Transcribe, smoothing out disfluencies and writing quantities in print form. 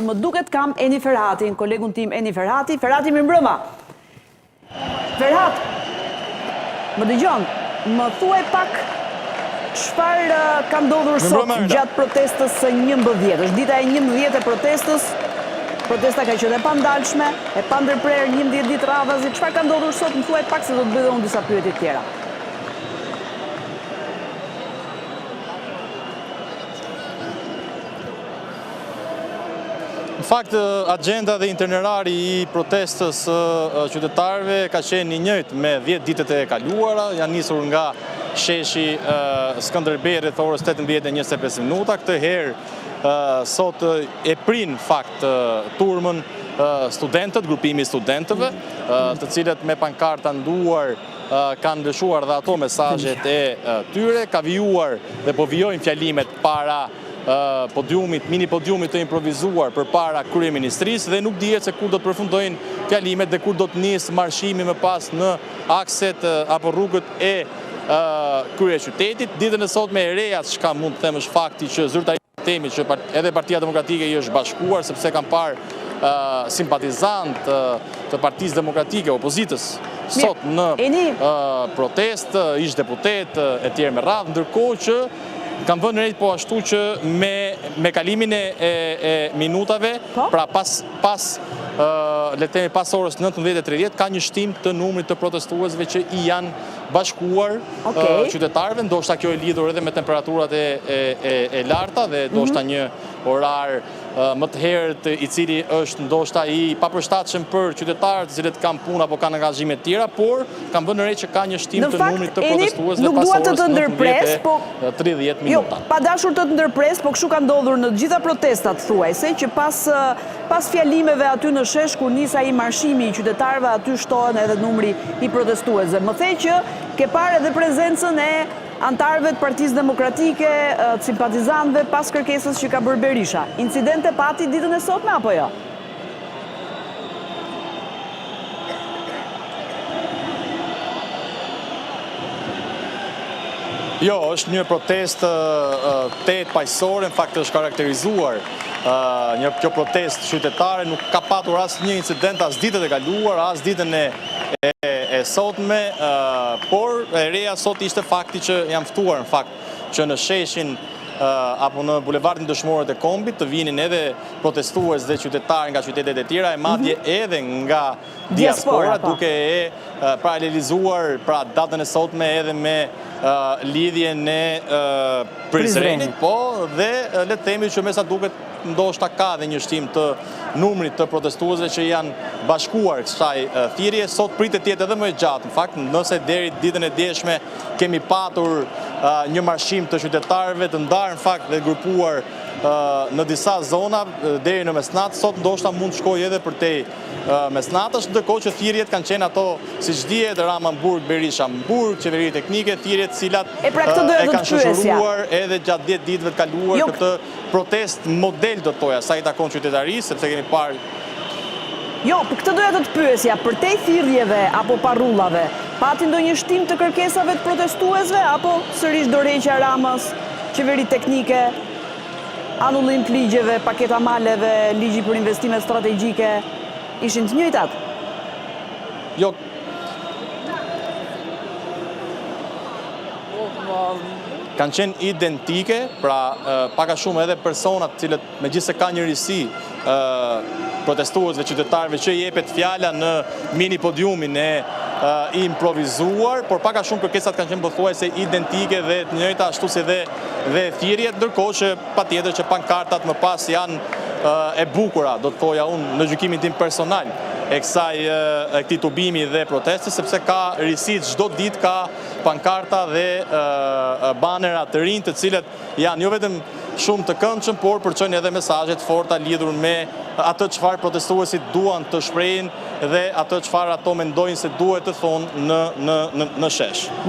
më duket kam Eni Ferhatin, kolegun tim Eni Ferhati. Ferhati, mirë mbrëma. Ferhat, më dëgjon, më thuaj pak çfarë ka ndodhur sot gjatë protestës së 11. Është dita e 11 e protestës. Protesta ka qenë e pandalshme, e pandërprer 11 ditë radhazi. Çfarë ka ndodhur sot? Më thuaj pak se do të bëj unë disa pyetje të tjera. Në fakt, agenda dhe itinerari i protestës qytetarëve ka qenë i njëjtë me 10 ditët e kaluara, janë nisur nga sheshi Skënderbej rreth orës 18:25 minuta. Këtë herë sot e prin fakt turmën studentët, grupimi i studentëve, të cilët me pankarta nduar kanë lëshuar dhe ato mesazhet e tyre, ka vijuar dhe po vijojnë fjalimet para mini podiumit të improvizuar për para kryeministrisë dhe nuk dihet se kur do të përfundojnë fjalimet dhe kur do të nisë marshimi më pas në akset apo rrugët e kryeqytetit. Ditën e sotme e reja, çka mund të them është fakti që zyrtaria temi që edhe Partia Demokratike i është bashkuar, sepse kanë parë simpatizant të Partisë Demokratike, opozitës, sot në protest, ish deputet e tjerë me radhë, ndërkohë që kam vënë re po ashtu që me kalimin e minutave, pra le të themi pas orës 19:30 ka një shtim të numrit të protestuesve që i janë bashkuar qytetarëve, ndoshta kjo e lidhur edhe me temperaturat e larta dhe ndoshta një orar më të herët i cili është ndoshta i papërshtatshëm për qytetarët të cilët kanë punë apo kanë angazhime të tjera, por kam vënë re që ka një shtim të numrit të protestuesve pas orës 19:30 minuta. Pa dashur të ndërpres, po kështu ka ndodhur në të gjitha protestat thuajse që pas fjalimeve aty në shesh kur nis ai marshimi i qytetarëve, aty shtohen edhe numri i protestuesve. Më the që ke parë edhe prezencën e antarëve të Partisë Demokratike, të simpatizantëve pas kërkesës që ka bërë Berisha. Incidente pati ditën e sotme apo jo? Jo, është një protest 8 paqësore, në fakt është karakterizuar kjo protest qytetare, nuk ka patur asnjë incident as ditët e kaluar, as ditën e sotme, por e reja sot ishte fakti që janë ftuar në fakt që në sheshin apo në bulevardin Dëshmorët e Kombit të vinin edhe protestues dhe qytetarë nga qytetet e tjera, e madje edhe nga diaspora, duke e paralelizuar pra datën e sotme edhe me lidhjen e Prizrenit, po dhe le të themi që me sa duket ndoshta ka dhe një shtim të numrit të protestuesve që janë bashkuar kësaj thirrje. Sot pritet të jetë edhe më e gjatë, në fakt, nëse deri ditën e djeshme kemi patur një marshim të qytetarëve të ndarë në fakt dhe grupuar në disa zona deri në mesnatë, sot ndoshta mund të shkojë edhe përtej mesnatësh, ndërkohë që thirrjet kanë qenë ato, siç dihet, Rama-Burg, Berisha-Burg, qeveri teknike, thirrjet të cilat e kanë shoqëruar edhe gjatë 10 ditëve të kaluar këtë protest model do të thoja, sa i takon qytetarisë, sepse kemi parë. Jo, për këtë doja të të pyesja, përtej thirrjeve apo parrullave, pati ndonjë shtim të kërkesave të protestuesve apo sërish dorëheqja Ramës, qeveri teknike, anullim të ligjeve, paketa maleve, ligji për investime strategjike, ishin të njëjtat? Jo. Kanë qenë identike, pra paka shumë edhe personat cilët me gjithse ka njërisi protestuesve, qytetarëve që jepet fjala në mini podiumin e improvizuar, por paka shumë kërkesat kanë qenë pothuajse identike dhe të njëjta ashtu si dhe thirrjet, ndërkohë që patjetër që pankartat më pas janë e bukura, do të thoja unë në gjykimin tim personal e këtij tubimi dhe protestës, sepse ka risit çdo ditë ka pankarta dhe banera të rinj të cilët janë jo vetëm shumë të këndshëm, por përçojnë edhe mesazhe të forta lidhur me atë çfarë protestuesit duan të shprehin dhe atë çfarë ato mendojnë se duhet të thonë në shesh.